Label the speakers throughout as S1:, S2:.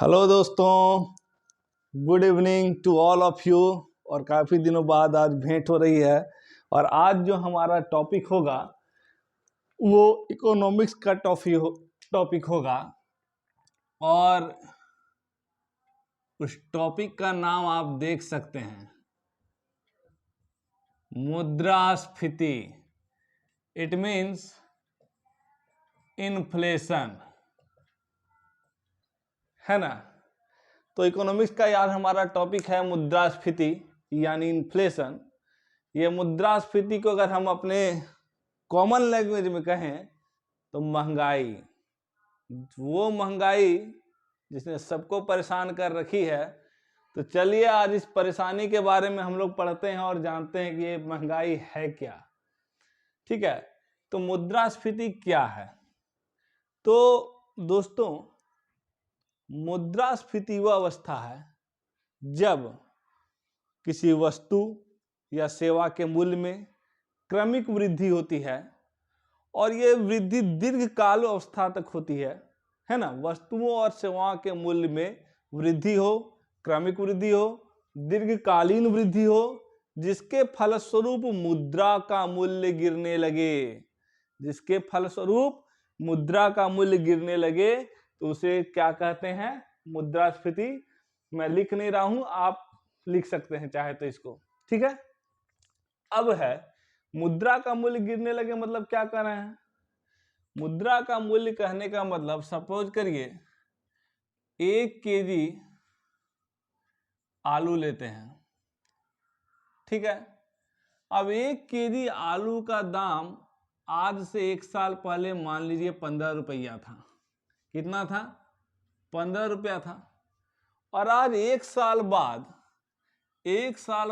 S1: Hello दोस्तों, good evening to all of you. और काफ़ी दिनों बाद आज भेंट हो रही है। और आज जो हमारा टॉपिक होगा वो इकोनॉमिक्स का टॉपिक होगा। और उस टॉपिक का नाम आप देख सकते हैं, मुद्रास्फीति। इट मीन्स इन्फ्लेशन, है ना। तो इकोनॉमिक्स का यार हमारा टॉपिक है मुद्रास्फीति यानी इन्फ्लेशन। ये मुद्रास्फीति को अगर हम अपने कॉमन लैंग्वेज में कहें तो महंगाई, वो महंगाई जिसने सबको परेशान कर रखी है। तो चलिए आज इस परेशानी के बारे में हम लोग पढ़ते हैं और जानते हैं कि ये महंगाई है क्या। ठीक है, तो मुद्रास्फीति क्या है। तो दोस्तों, मुद्रास्फीति वह अवस्था है जब किसी वस्तु या सेवा के मूल्य में क्रमिक वृद्धि होती है, और ये वृद्धि दीर्घकाल अवस्था तक होती है ना। वस्तुओं और सेवाओं के मूल्य में वृद्धि हो, क्रमिक वृद्धि हो, दीर्घकालीन वृद्धि हो, जिसके फलस्वरूप मुद्रा का मूल्य गिरने लगे। जिसके फलस्वरूप मुद्रा का मूल्य गिरने लगे तो उसे क्या कहते हैं, मुद्रास्फीति। मैं लिख नहीं रहा हूं, आप लिख सकते हैं चाहे तो इसको। ठीक है, अब है मुद्रा का मूल्य गिरने लगे मतलब क्या कर रहे हैं। मुद्रा का मूल्य कहने का मतलब, सपोज करिए 1 केजी आलू लेते हैं। ठीक है, अब 1 केजी आलू का दाम आज से 1 साल पहले मान लीजिए 15 रुपया था। कितना था? 15 रुपया था। और आज 1 साल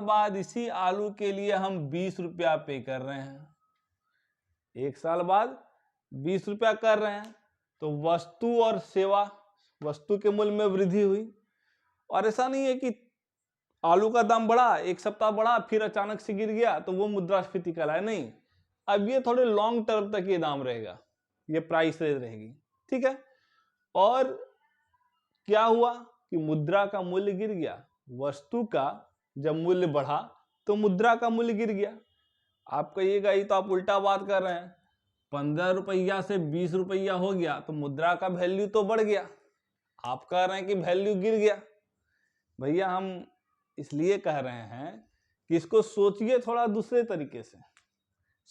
S1: बाद इसी आलू के लिए हम 20 रुपया पे कर रहे हैं। 1 साल बाद 20 रुपया कर रहे हैं। तो वस्तु और सेवा, वस्तु के मूल्य में वृद्धि हुई। और ऐसा नहीं है कि आलू का दाम बढ़ा, 1 सप्ताह बढ़ा, फिर अचानक से गिर गया तो वो मुद्रास्फीति कहलाए। नहीं, अब ये थोड़े लॉन्ग टर्म तक ये दाम रहेगा, ये प्राइस रहेगी। ठीक है, और क्या हुआ कि मुद्रा का मूल्य गिर गया। वस्तु का जब मूल्य बढ़ा तो मुद्रा का मूल्य गिर गया। आप कहिएगा ये तो आप उल्टा बात कर रहे हैं, 15 रुपया से 20 रुपया हो गया तो मुद्रा का वैल्यू तो बढ़ गया। आप कह रहे हैं कि वैल्यू गिर गया। भैया हम इसलिए कह रहे हैं कि इसको सोचिए थोड़ा दूसरे तरीके से।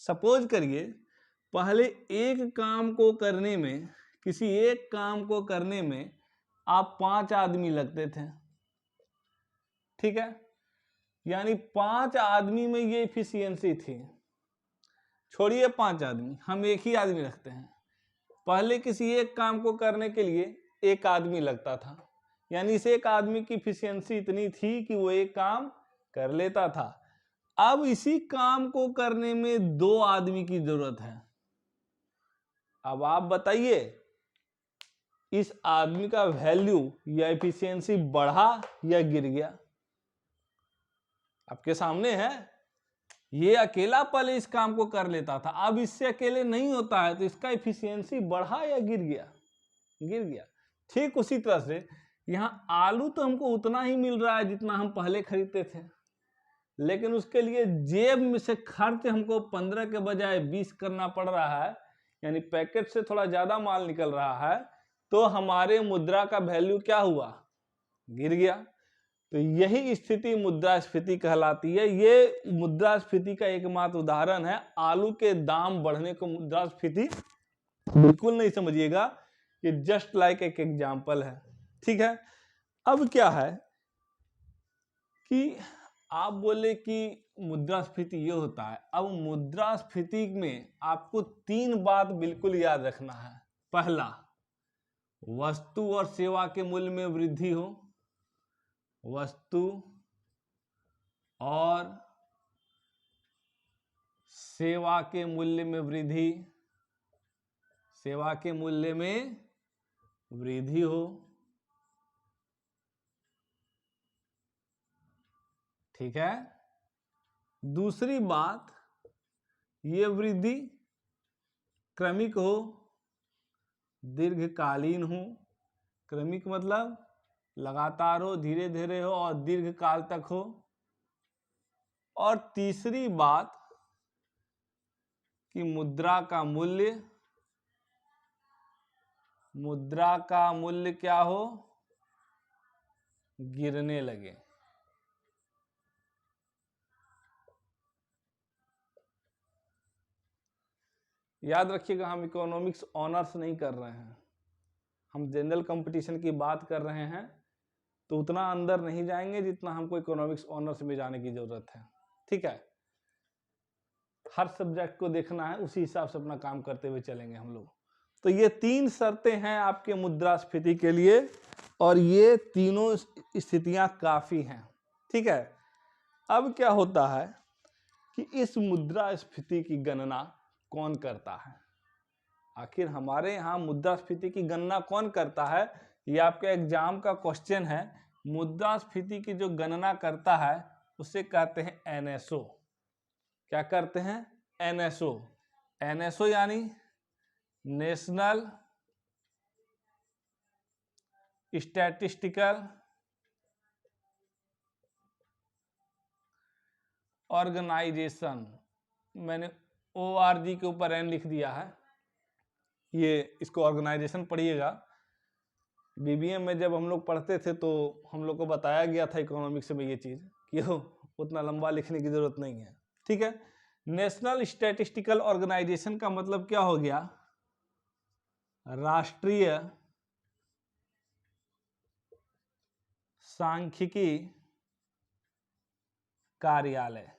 S1: सपोज करिए पहले एक काम को करने में, किसी एक काम को करने में आप 5 आदमी लगते थे। ठीक है, यानी 5 आदमी में ये इफिशियंसी थी। छोड़िए 5 आदमी, हम एक ही आदमी रखते हैं। पहले किसी एक काम को करने के लिए एक आदमी लगता था, यानी इस एक आदमी की इफिशियंसी इतनी थी कि वो एक काम कर लेता था। अब इसी काम को करने में 2 आदमी की जरूरत है। अब आप बताइए इस आदमी का वैल्यू या इफिशियंसी बढ़ा या गिर गया? आपके सामने है। ये अकेला पहले इस काम को कर लेता था, अब इससे अकेले नहीं होता है, तो इसका इफिशियंसी बढ़ा या गिर गया? गिर गया। ठीक उसी तरह से यहाँ आलू तो हमको उतना ही मिल रहा है जितना हम पहले खरीदते थे, लेकिन उसके लिए जेब में से खर्च हमको 15 के बजाय 20 करना पड़ रहा है, यानी पैकेट से थोड़ा ज्यादा माल निकल रहा है। तो हमारे मुद्रा का वैल्यू क्या हुआ? गिर गया। तो यही स्थिति मुद्रास्फीति कहलाती है। ये मुद्रास्फीति का एकमात्र उदाहरण है। आलू के दाम बढ़ने को मुद्रास्फीति बिल्कुल नहीं समझिएगा, ये जस्ट लाइक एक एग्जाम्पल है। ठीक है, अब क्या है कि आप बोले कि मुद्रास्फीति ये होता है। अब मुद्रास्फीति में आपको 3 बात बिल्कुल याद रखना है। पहला, वस्तु और सेवा के मूल्य में वृद्धि हो। वस्तु और सेवा के मूल्य में वृद्धि, सेवा के मूल्य में वृद्धि हो। ठीक है, दूसरी बात, ये वृद्धि क्रमिक हो, दीर्घकालीन हो। क्रमिक मतलब लगातार हो, धीरे धीरे हो और दीर्घ काल तक हो। और तीसरी बात कि मुद्रा का मूल्य क्या हो, गिरने लगे। याद रखिएगा, हम इकोनॉमिक्स ऑनर्स नहीं कर रहे हैं, हम जनरल कंपटीशन की बात कर रहे हैं, तो उतना अंदर नहीं जाएंगे जितना हमको इकोनॉमिक्स ऑनर्स में जाने की जरूरत है। ठीक है, हर सब्जेक्ट को देखना है, उसी हिसाब से अपना काम करते हुए चलेंगे हम लोग। तो ये 3 शर्तें हैं आपके मुद्रास्फीति के लिए, और ये तीनों स्थितियां काफी हैं। ठीक है, अब क्या होता है कि इस मुद्रास्फीति की गणना कौन करता है? आखिर हमारे यहाँ मुद्रास्फीति की गणना कौन करता है, ये आपके एग्जाम का क्वेश्चन है। मुद्रास्फीति की जो गणना करता है उसे कहते हैं एनएसओ। क्या करते हैं? एनएसओ। एनएसओ यानी नेशनल स्टैटिस्टिकल ऑर्गेनाइजेशन। मैंने ORG के ऊपर एन लिख दिया है, ये इसको ऑर्गेनाइजेशन पढ़िएगा। बीबीए में जब हम लोग पढ़ते थे तो हम लोग को बताया गया था इकोनॉमिक्स में ये चीज कि उतना लंबा लिखने की जरूरत नहीं है। ठीक है, नेशनल स्टैटिस्टिकल ऑर्गेनाइजेशन का मतलब क्या हो गया? राष्ट्रीय सांख्यिकी कार्यालय।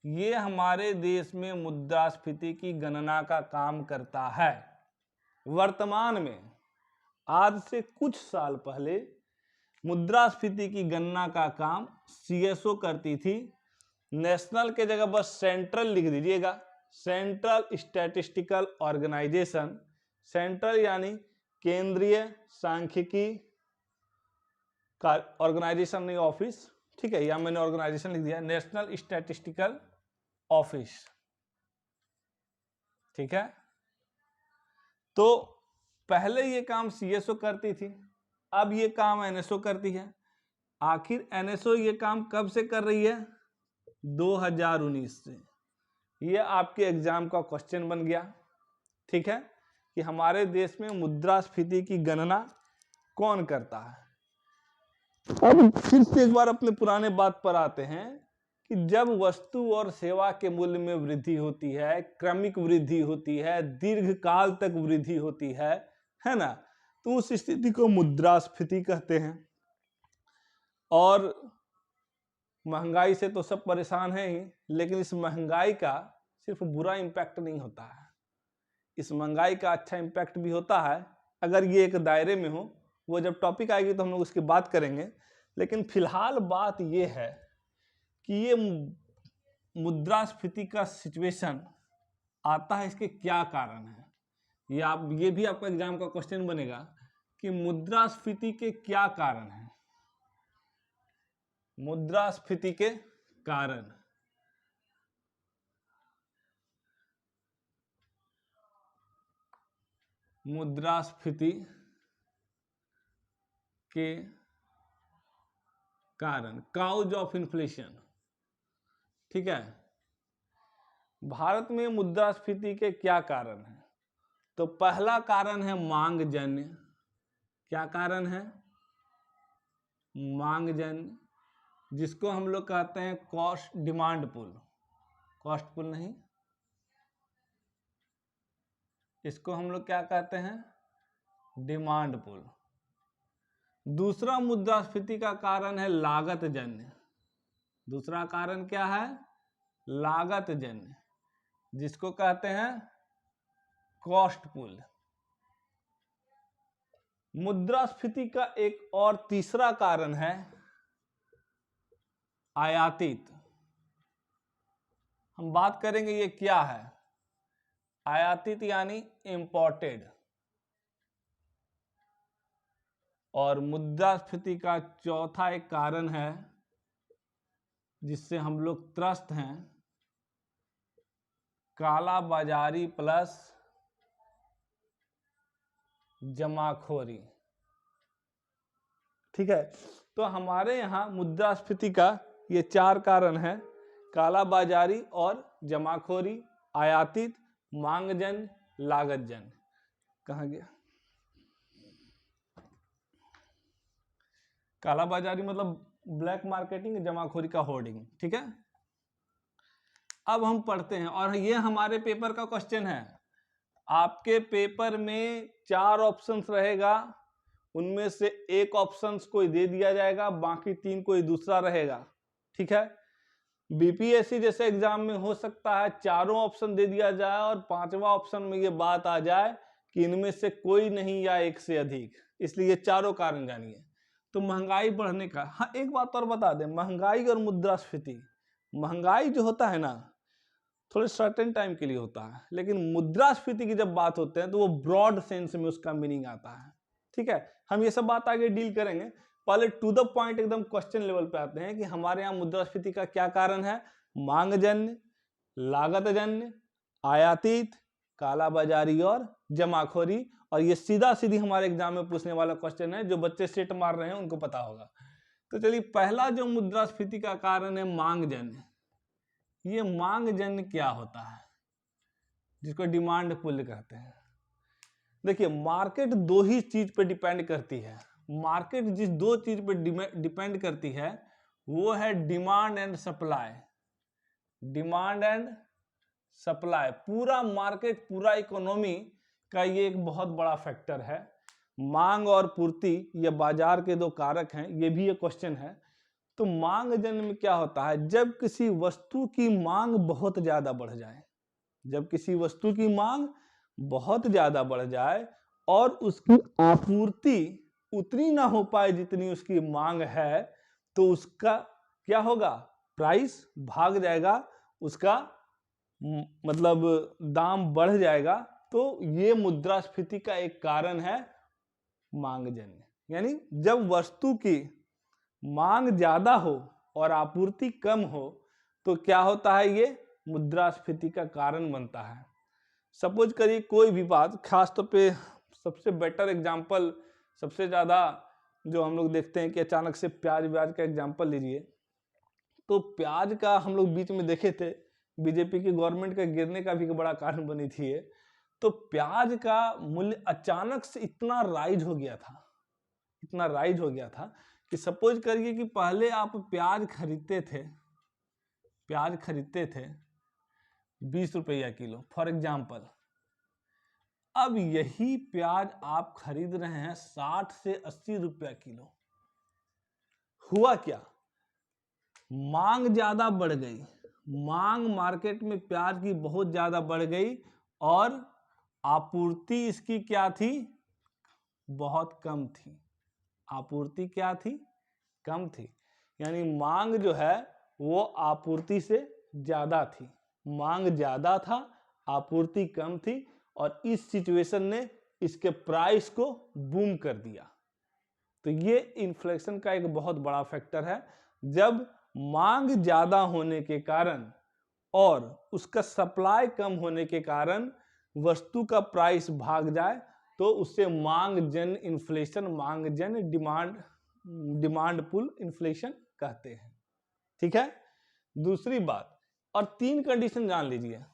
S1: ये हमारे देश में मुद्रास्फीति की गणना का काम करता है। वर्तमान में आज से कुछ साल पहले मुद्रास्फीति की गणना का काम CSO करती थी। नेशनल के जगह बस सेंट्रल लिख दीजिएगा, सेंट्रल स्टैटिस्टिकल ऑर्गेनाइजेशन। सेंट्रल यानी केंद्रीय सांख्यिकी का ऑर्गेनाइजेशन, नहीं ऑफिस। ठीक है, या मैंने ऑर्गेनाइजेशन लिख दिया, नेशनल स्टैटिस्टिकल ऑफिस। ठीक है, तो पहले ये काम CSO करती थी, अब ये काम NSO करती है। आखिर NSO ये काम कब से कर रही है? 2019 से। ये आपके एग्जाम का क्वेश्चन बन गया। ठीक है, कि हमारे देश में मुद्रास्फीति की गणना कौन करता है। अब फिर से एक बार अपने पुराने बात पर आते हैं कि जब वस्तु और सेवा के मूल्य में वृद्धि होती है, क्रमिक वृद्धि होती है, दीर्घकाल तक वृद्धि होती है ना, तो उस स्थिति को मुद्रास्फीति कहते हैं। और महंगाई से तो सब परेशान हैं ही, लेकिन इस महंगाई का सिर्फ बुरा इम्पैक्ट नहीं होता है, इस महंगाई का अच्छा इम्पैक्ट भी होता है, अगर ये एक दायरे में हो। वो जब टॉपिक आएगी तो हम लोग उसकी बात करेंगे। लेकिन फिलहाल बात ये है कि ये मुद्रास्फीति का सिचुएशन आता है, इसके क्या कारण है। ये भी आपका एग्जाम का क्वेश्चन बनेगा कि मुद्रास्फीति के क्या कारण है। मुद्रास्फीति के कारण, मुद्रास्फीति के कारण, काउज ऑफ इन्फ्लेशन। ठीक है, भारत में मुद्रास्फीति के क्या कारण है? तो पहला कारण है मांग जन्य। क्या कारण है? मांग जन्य, जिसको हम लोग कहते हैं cost demand pull. Cost pull नहीं, इसको हम लोग क्या कहते हैं? Demand pull. दूसरा मुद्रास्फीति का कारण है लागत जन्य। दूसरा कारण क्या है? लागत जन्य, जिसको कहते हैं कॉस्ट पुल। मुद्रास्फीति का एक और तीसरा कारण है आयातित। हम बात करेंगे ये क्या है। आयातित यानी इंपोर्टेड। और मुद्रास्फीति का चौथा एक कारण है जिससे हम लोग त्रस्त हैं, काला बाजारी प्लस जमाखोरी। ठीक है, तो हमारे यहाँ मुद्रास्फीति का ये 4 कारण है, कालाबाजारी और जमाखोरी, आयातित, मांगजन्य, लागतजन्य। कहाँ गया? कालाबाजारी मतलब ब्लैक मार्केटिंग, जमाखोरी का होर्डिंग। ठीक है, अब हम पढ़ते हैं, और ये हमारे पेपर का क्वेश्चन है। आपके पेपर में 4 ऑप्शंस रहेगा, उनमें से एक ऑप्शन कोई दे दिया जाएगा, बाकी 3 कोई दूसरा रहेगा। ठीक है, बीपीएससी जैसे एग्जाम में हो सकता है चारों ऑप्शन दे दिया जाए और 5वां ऑप्शन में ये बात आ जाए कि इनमें से कोई नहीं या एक से अधिक, इसलिए चारों कारण जानिए। तो महंगाई बढ़ने का, हाँ एक बात और बता दें, महंगाई और मुद्रास्फीति, महंगाई जो होता है ना थोड़े सर्टेन टाइम के लिए होता है, लेकिन मुद्रास्फीति की जब बात होते हैं तो वो ब्रॉड सेंस में उसका मीनिंग आता है। ठीक है, हम ये सब बात आगे डील करेंगे, पहले टू द पॉइंट एकदम क्वेश्चन लेवल पे आते हैं कि हमारे यहाँ मुद्रास्फीति का क्या कारण है। मांगजन्य, लागतजन्य, आयातित, कालाबाजारी और जमाखोरी। और ये सीधा सीधी हमारे एग्जाम में पूछने वाला क्वेश्चन है, जो बच्चे सेट मार रहे हैं उनको पता होगा। तो चलिए, पहला जो मुद्रास्फीति का कारण है मांगजन्य। ये मांगजन्य क्या होता है, जिसको डिमांड पुल कहते हैं। देखिए, मार्केट 2 ही चीज पे डिपेंड करती है। मार्केट जिस 2 चीज पे डिपेंड करती है वो है demand and supply. Demand and supply, पूरा मार्केट, पूरा इकोनॉमी का ये एक बहुत बड़ा फैक्टर है। मांग और पूर्ति, ये बाजार के 2 कारक हैं, ये भी एक क्वेश्चन है। तो मांगजन्य में क्या होता है, जब किसी वस्तु की मांग बहुत ज्यादा बढ़ जाए, जब किसी वस्तु की मांग बहुत ज्यादा बढ़ जाए और उसकी आपूर्ति उतनी ना हो पाए जितनी उसकी मांग है, तो उसका क्या होगा, प्राइस भाग जाएगा, उसका मतलब दाम बढ़ जाएगा। तो ये मुद्रास्फीति का एक कारण है मांगजन्य। यानी जब वस्तु की मांग ज्यादा हो और आपूर्ति कम हो तो क्या होता है, ये मुद्रास्फीति का कारण बनता है। सपोज करिए कोई भी बात, खास तौर पे सबसे बेटर एग्जांपल, सबसे ज्यादा जो हम लोग देखते हैं कि अचानक से प्याज व्याज का एग्जांपल लीजिए। तो प्याज का हम लोग बीच में देखे थे, बीजेपी की गवर्नमेंट का गिरने का भी बड़ा कारण बनी थी ये। तो प्याज का मूल्य अचानक से इतना राइज हो गया था, इतना राइज हो गया था कि सपोज करिए कि पहले आप प्याज खरीदते थे 20 रुपया किलो फॉर एग्जाम्पल। अब यही प्याज आप खरीद रहे हैं 60 से 80 रुपया किलो। हुआ क्या, मांग ज्यादा बढ़ गई, मांग मार्केट में प्याज की बहुत ज्यादा बढ़ गई और आपूर्ति इसकी क्या थी, बहुत कम थी। आपूर्ति क्या थी, कम थी। यानी मांग जो है वो आपूर्ति से ज्यादा थी, मांग ज्यादा था, आपूर्ति कम थी, और इस सिचुएशन ने इसके प्राइस को बूम कर दिया। तो ये इन्फ्लेशन का एक बहुत बड़ा फैक्टर है। जब मांग ज्यादा होने के कारण और उसका सप्लाई कम होने के कारण वस्तु का प्राइस भाग जाए तो उससे मांगजन्य इन्फ्लेशन, मांगजन्य डिमांड पुल इन्फ्लेशन कहते हैं। ठीक है, दूसरी बात, और 3 कंडीशन जान लीजिए,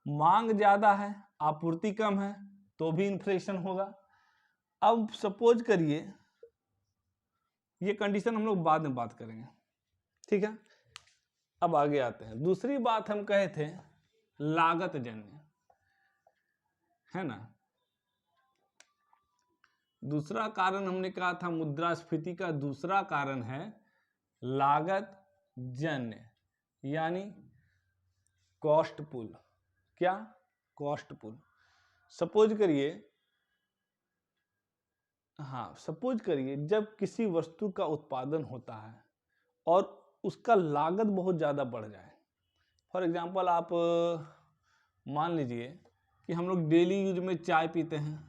S1: मांग ज्यादा है, आपूर्ति कम है, तो भी इन्फ्लेशन होगा। अब सपोज करिए, ये कंडीशन हम लोग बाद में बात करेंगे। ठीक है, अब आगे आते हैं। दूसरी बात हम कहे थे लागतजन्य, है ना। दूसरा कारण हमने कहा था मुद्रास्फीति का दूसरा कारण है लागत जन्य, यानी कॉस्ट पुल। क्या, कॉस्ट पुल। सपोज करिए, हाँ सपोज करिए जब किसी वस्तु का उत्पादन होता है और उसका लागत बहुत ज़्यादा बढ़ जाए। फॉर एग्जांपल, आप मान लीजिए कि हम लोग डेली यूज में चाय पीते हैं,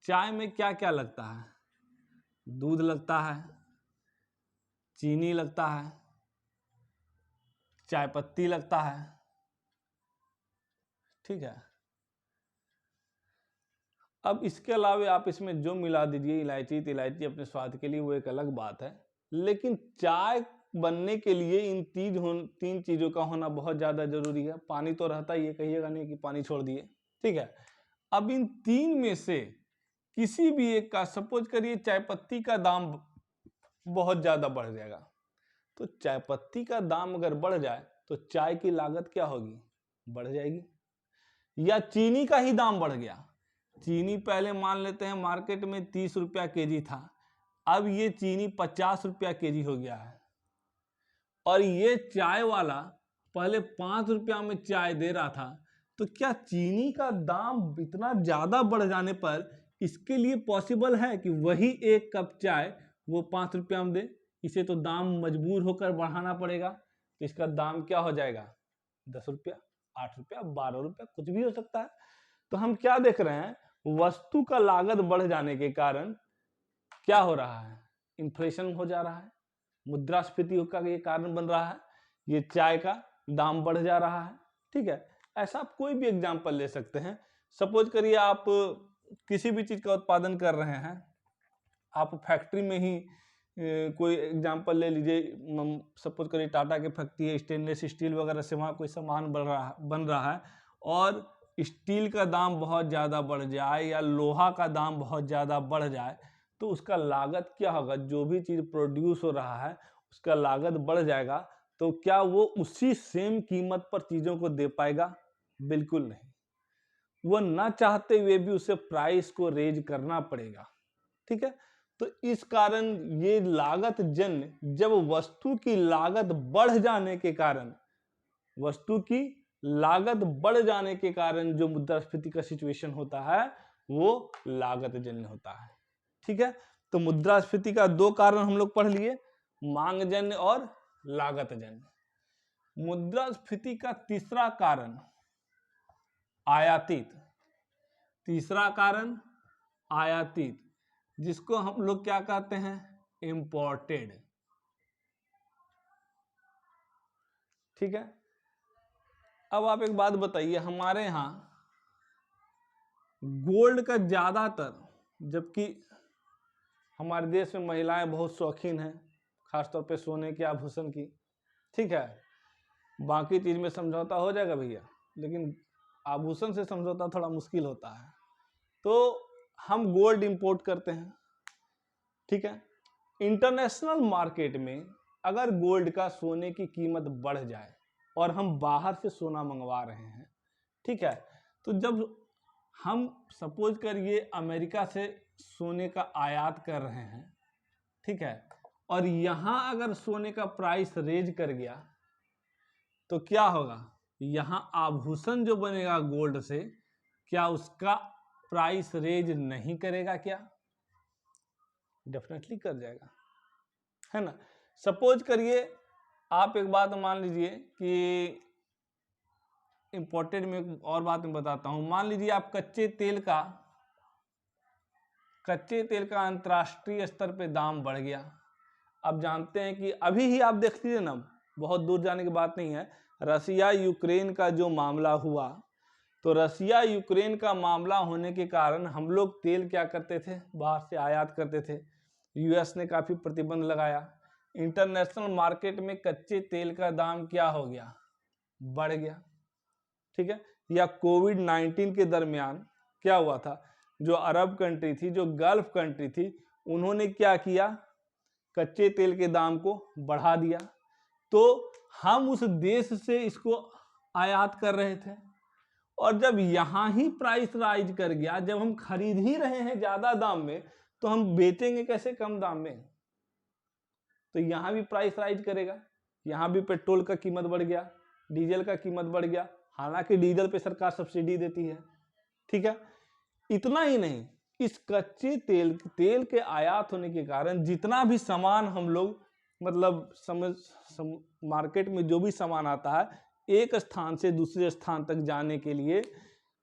S1: चाय में क्या क्या लगता है, दूध लगता है, चीनी लगता है, चाय पत्ती लगता है। ठीक है, अब इसके अलावा आप इसमें जो मिला दीजिए इलायची इलायची अपने स्वाद के लिए, वो एक अलग बात है। लेकिन चाय बनने के लिए इन तीन चीज़ों का होना बहुत ज़्यादा जरूरी है। पानी तो रहता ही है, कहिएगा नहीं कि पानी छोड़ दिए, ठीक है। अब इन तीन में से किसी भी एक का, सपोज करिए चाय पत्ती का दाम बहुत ज़्यादा बढ़ जाएगा, तो चाय पत्ती का दाम अगर बढ़ जाए तो चाय की लागत क्या होगी, बढ़ जाएगी। या चीनी का ही दाम बढ़ गया, चीनी पहले मान लेते हैं मार्केट में 30 रुपया केजी था, अब ये चीनी 50 रुपया केजी हो गया है, और ये चाय वाला पहले 5 रुपया में चाय दे रहा था, तो क्या चीनी का दाम इतना ज्यादा बढ़ जाने पर इसके लिए पॉसिबल है कि वही एक कप चाय वो 5 रुपया में दे? इसे तो दाम मजबूर होकर बढ़ाना पड़ेगा, तो इसका दाम क्या हो जाएगा, 10 रुपया, 8 रुपया, 12 रुपया, कुछ भी हो सकता है। तो हम क्या देख रहे हैं, वस्तु का लागत बढ़ जाने के कारण क्या हो रहा है, इन्फ्लेशन हो जा रहा है, मुद्रास्फीति का ये कारण बन रहा है, ये चाय का दाम बढ़ जा रहा है, ठीक है। ऐसा आप कोई भी एग्जांपल ले सकते हैं। सपोज करिए आप किसी भी चीज का उत्पादन कर रहे हैं, आप फैक्ट्री में ही कोई एग्जांपल ले लीजिए, सपोज करिए टाटा की फैक्ट्री है, स्टेनलेस स्टील वगैरह से वहाँ कोई सामान बन रहा है, और स्टील का दाम बहुत ज़्यादा बढ़ जाए या लोहा का दाम बहुत ज़्यादा बढ़ जाए, तो उसका लागत क्या होगा, जो भी चीज़ प्रोड्यूस हो रहा है उसका लागत बढ़ जाएगा। तो क्या वो उसी सेम कीमत पर चीज़ों को दे पाएगा, बिल्कुल नहीं। वो ना चाहते हुए भी उसे प्राइस को रेज करना पड़ेगा, ठीक है। तो इस कारण ये लागत जन्य, जब वस्तु की लागत बढ़ जाने के कारण, वस्तु की लागत बढ़ जाने के कारण जो मुद्रास्फीति का सिचुएशन होता है वो लागत जन्य होता है, ठीक है। तो मुद्रास्फीति का दो कारण हम लोग पढ़ लिए, मांग जन्य और लागत जन्य। मुद्रास्फीति का तीसरा कारण आयातित, तीसरा कारण आयातित, जिसको हम लोग क्या कहते हैं, इंपोर्टेड, ठीक है। अब आप एक बात बताइए, हमारे यहाँ गोल्ड का ज्यादातर, जबकि हमारे देश में महिलाएं बहुत शौकीन हैं खासतौर पे सोने के आभूषण की, ठीक है, बाकी चीज में समझौता हो जाएगा भैया, लेकिन आभूषण से समझौता थोड़ा मुश्किल होता है। तो हम गोल्ड इंपोर्ट करते हैं, ठीक है। इंटरनेशनल मार्केट में अगर गोल्ड का, सोने की कीमत बढ़ जाए और हम बाहर से सोना मंगवा रहे हैं, ठीक है, तो जब हम सपोज करिए अमेरिका से सोने का आयात कर रहे हैं, ठीक है, और यहाँ अगर सोने का प्राइस रेज कर गया तो क्या होगा, यहाँ आभूषण जो बनेगा गोल्ड से, क्या उसका प्राइस रेज नहीं करेगा क्या, डेफिनेटली कर जाएगा, है ना। सपोज करिए आप एक बात मान लीजिए कि इंपोर्टेड में एक और बात मैं बताता हूं, मान लीजिए आप कच्चे तेल का अंतर्राष्ट्रीय स्तर पे दाम बढ़ गया। आप जानते हैं कि अभी ही आप देख लीजिए ना, बहुत दूर जाने की बात नहीं है, रसिया यूक्रेन का जो मामला हुआ, तो रसिया यूक्रेन का मामला होने के कारण हम लोग तेल क्या करते थे, बाहर से आयात करते थे। यूएस ने काफी प्रतिबंध लगाया, इंटरनेशनल मार्केट में कच्चे तेल का दाम क्या हो गया, बढ़ गया, ठीक है। या कोविड-19 के दरमियान क्या हुआ था, जो अरब कंट्री थी, जो गल्फ कंट्री थी, उन्होंने क्या किया, कच्चे तेल के दाम को बढ़ा दिया, तो हम उस देश से इसको आयात कर रहे थे, और जब यहाँ ही प्राइस राइज कर गया, जब हम खरीद ही रहे हैं ज्यादा दाम में, तो हम बेचेंगे कैसे कम दाम में, तो यहाँ भी प्राइस राइज करेगा, यहाँ भी पेट्रोल का कीमत बढ़ गया, डीजल का कीमत बढ़ गया, हालांकि डीजल पे सरकार सब्सिडी देती है, ठीक है। इतना ही नहीं, इस कच्चे तेल के आयात होने के कारण जितना भी सामान हम लोग, मतलब मार्केट में जो भी सामान आता है, एक स्थान से दूसरे स्थान तक जाने के लिए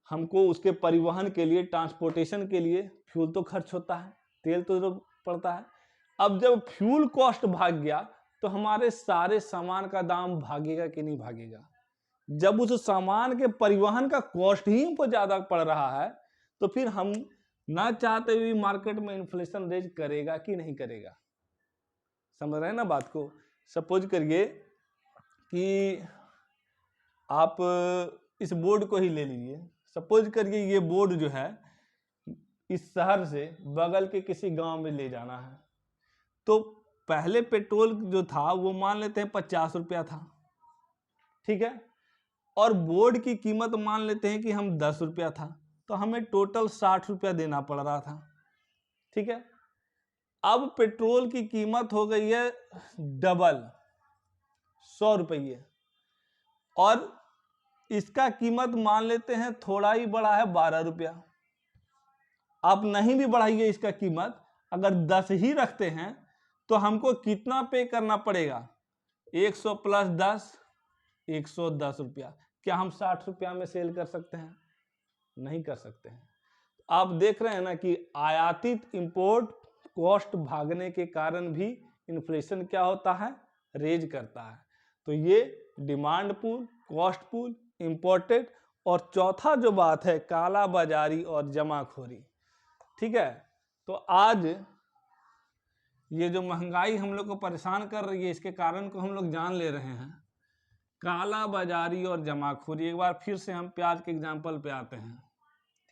S1: हमको उसके परिवहन के लिए, ट्रांसपोर्टेशन के लिए फ्यूल तो खर्च होता है, तेल तो जरूरत पड़ता है। अब जब फ्यूल कॉस्ट भाग गया तो हमारे सारे सामान का दाम भागेगा कि नहीं भागेगा। जब उस सामान के परिवहन का कॉस्ट ही हमको ज्यादा पड़ रहा है, तो फिर हम ना चाहते हुए मार्केट में इन्फ्लेशन रेज करेगा कि नहीं करेगा। समझ रहे हैं ना बात को। सपोज करिए कि आप इस बोर्ड को ही ले लीजिए। सपोज करिए ये बोर्ड जो है इस शहर से बगल के किसी गांव में ले जाना है, तो पहले पेट्रोल जो था वो मान लेते हैं 50 रुपया था, ठीक है, और बोर्ड की कीमत मान लेते हैं कि हम 10 रुपया था, तो हमें टोटल 60 रुपया देना पड़ रहा था, ठीक है। अब पेट्रोल की कीमत हो गई है डबल, 100 रुपये, और इसका कीमत मान लेते हैं थोड़ा ही बढ़ा है 12 रुपया। आप नहीं भी बढ़ाइए इसका कीमत, अगर 10 ही रखते हैं तो हमको कितना पे करना पड़ेगा, 100 प्लस 10, 110 रुपया। क्या हम 60 रुपया में सेल कर सकते हैं? नहीं कर सकते हैं। आप देख रहे हैं ना कि आयातित इंपोर्ट कॉस्ट भागने के कारण भी इन्फ्लेशन क्या होता है, रेज करता है। तो ये डिमांड पुल, कॉस्ट पुल, इंपोर्टेड, और चौथा जो बात है काला बाजारी और जमाखोरी, ठीक है। तो आज ये जो महंगाई हम लोग को परेशान कर रही है, इसके कारण को हम लोग जान ले रहे हैं, काला बाजारी और जमाखोरी। एक बार फिर से हम प्याज के एग्जाम्पल पे आते हैं,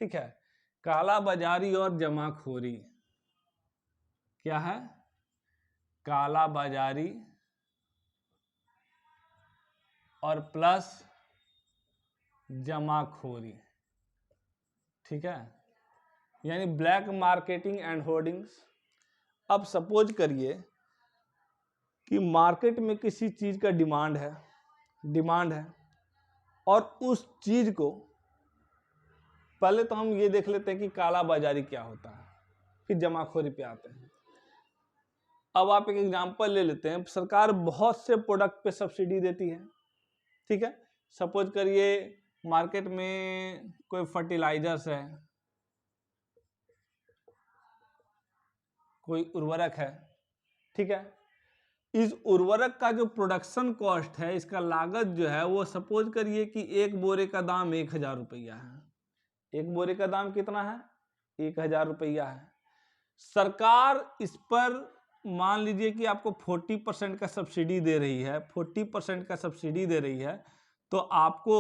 S1: ठीक है। काला बाजारी और जमाखोरी क्या है? काला बाजारी और प्लस जमाखोरी, ठीक है, यानी ब्लैक मार्केटिंग एंड होर्डिंग्स। अब सपोज करिए कि मार्केट में किसी चीज का डिमांड है और उस चीज को, पहले तो हम ये देख लेते हैं कि काला बाजारी क्या होता है, फिर जमाखोरी पे आते हैं। अब आप एक एग्जांपल ले लेते हैं, सरकार बहुत से प्रोडक्ट पे सब्सिडी देती है, ठीक है। सपोज करिए मार्केट में कोई फर्टिलाइजर्स है, कोई उर्वरक है, ठीक है। इस उर्वरक का जो प्रोडक्शन कॉस्ट है, इसका लागत जो है वो सपोज करिए कि एक बोरे का दाम 1000 रुपया है। एक बोरे का दाम कितना है? 1000 रुपया है। सरकार इस पर मान लीजिए कि आपको 40% का सब्सिडी दे रही है, 40% का सब्सिडी दे रही है, तो आपको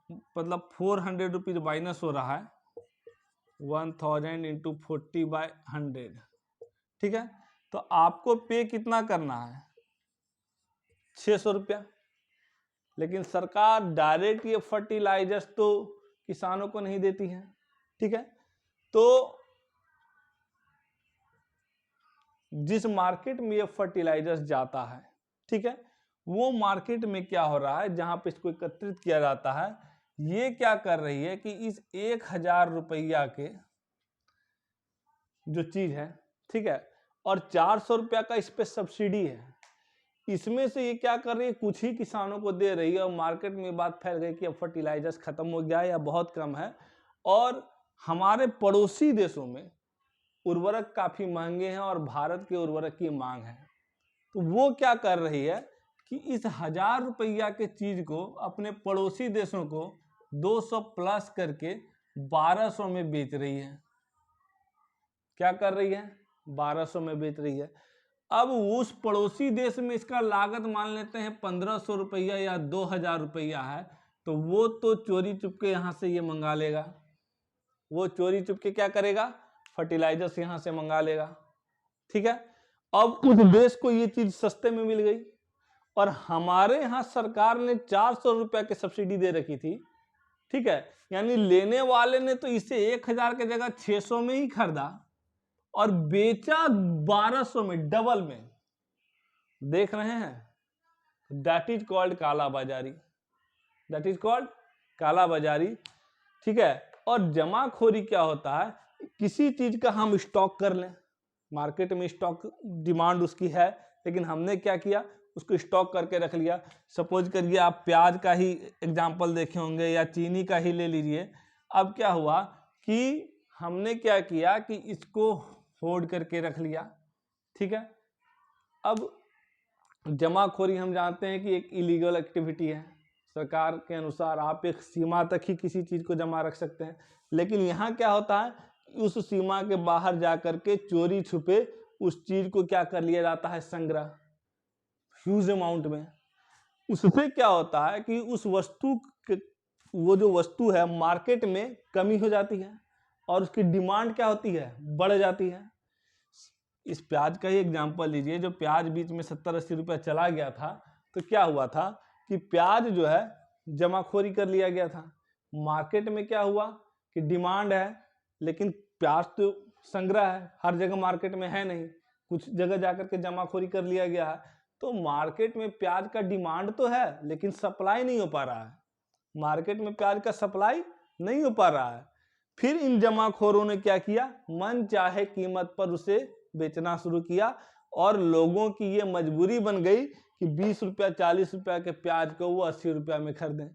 S1: मतलब 400 रुपीज माइनस हो रहा है, 1000 इंटू 40/100, ठीक है। तो आपको पे कितना करना है? 600 रुपया। लेकिन सरकार डायरेक्ट ये फर्टिलाइजर्स तो किसानों को नहीं देती है, ठीक है। तो जिस मार्केट में ये फर्टिलाइजर्स जाता है, ठीक है, वो मार्केट में क्या हो रहा है, जहां पे इसको एकत्रित किया जाता है, ये क्या कर रही है कि इस 1000 रुपया के जो चीज है, ठीक है, और 400 रुपया का इस पे सब्सिडी है, इसमें से ये क्या कर रही है, कुछ ही किसानों को दे रही है, और मार्केट में बात फैल गई कि अब फर्टिलाइजर्स खत्म हो गया है या बहुत कम है, और हमारे पड़ोसी देशों में उर्वरक काफी महंगे हैं और भारत के उर्वरक की मांग है। तो वो क्या कर रही है कि इस 1000 रुपया के चीज को अपने पड़ोसी देशों को 200 प्लस करके 1200 में बेच रही है। क्या कर रही है? 1200 में बेच रही है। अब उस पड़ोसी देश में इसका लागत मान लेते हैं 1500 रुपया या 2000 रुपया है, तो वो तो चोरी चुपके यहां से ये मंगा लेगा। वो चोरी चुपके क्या करेगा? फर्टिलाइजर्स यहां से मंगा लेगा, ठीक है। अब उस देश को ये चीज सस्ते में मिल गई, और हमारे यहां सरकार ने 400 रुपया की सब्सिडी दे रखी थी, ठीक है। यानी लेने वाले ने तो इसे 1000 की जगह 600 में ही खरीदा और बेचा 1200 में, डबल में। देख रहे हैं? दैट इज कॉल्ड काला बाजारी, दैट इज कॉल्ड काला बाजारी, ठीक है। और जमाखोरी क्या होता है? किसी चीज का हम स्टॉक कर लें, मार्केट में स्टॉक डिमांड उसकी है, लेकिन हमने क्या किया, उसको स्टॉक करके रख लिया। सपोज करिए आप प्याज का ही एग्जांपल देखे होंगे या चीनी का ही ले लीजिए। अब क्या हुआ कि हमने क्या किया कि इसको होल्ड करके रख लिया, ठीक है। अब जमाखोरी हम जानते हैं कि एक इलीगल एक्टिविटी है, सरकार के अनुसार आप एक सीमा तक ही किसी चीज को जमा रख सकते हैं, लेकिन यहाँ क्या होता है, उस सीमा के बाहर जाकर के चोरी छुपे उस चीज को क्या कर लिया जाता है, संग्रह ह्यूज अमाउंट में। उससे क्या होता है कि उस वस्तु वो जो वस्तु है मार्केट में कमी हो जाती है और उसकी डिमांड क्या होती है, बढ़ जाती है। इस प्याज का ही एग्जांपल लीजिए, जो प्याज बीच में 70-80 रुपया चला गया था, तो क्या हुआ था कि प्याज जो है जमाखोरी कर लिया गया था। मार्केट में क्या हुआ कि डिमांड है, लेकिन प्याज तो संग्रह है, हर जगह मार्केट में है नहीं, कुछ जगह जाकर के जमाखोरी कर लिया गया है। तो मार्केट में प्याज का डिमांड तो है, लेकिन सप्लाई नहीं हो पा रहा है। मार्केट में प्याज का सप्लाई नहीं हो पा रहा है। फिर इन जमाखोरों ने क्या किया, मन चाहे कीमत पर उसे बेचना शुरू किया और लोगों की ये मजबूरी बन गई कि 20 रुपया 40 रुपया के प्याज को वो 80 रुपया में खरीदें।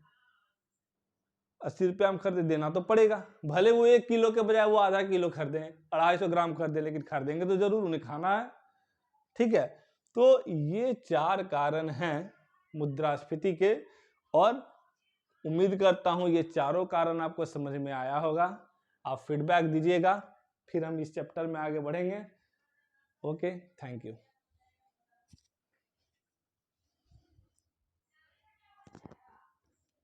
S1: 80 रुपया में खरीदे, देना तो पड़ेगा, भले वो 1 किलो के बजाय वो आधा किलो खरीदें, 250 ग्राम खरीदें, लेकिन खरीदेंगे तो जरूर, उन्हें खाना है। ठीक है, तो ये 4 कारण हैं मुद्रास्फीति के, और उम्मीद करता हूं ये चारों कारण आपको समझ में आया होगा। आप फीडबैक दीजिएगा, फिर हम इस चैप्टर में आगे बढ़ेंगे। Okay, thank you.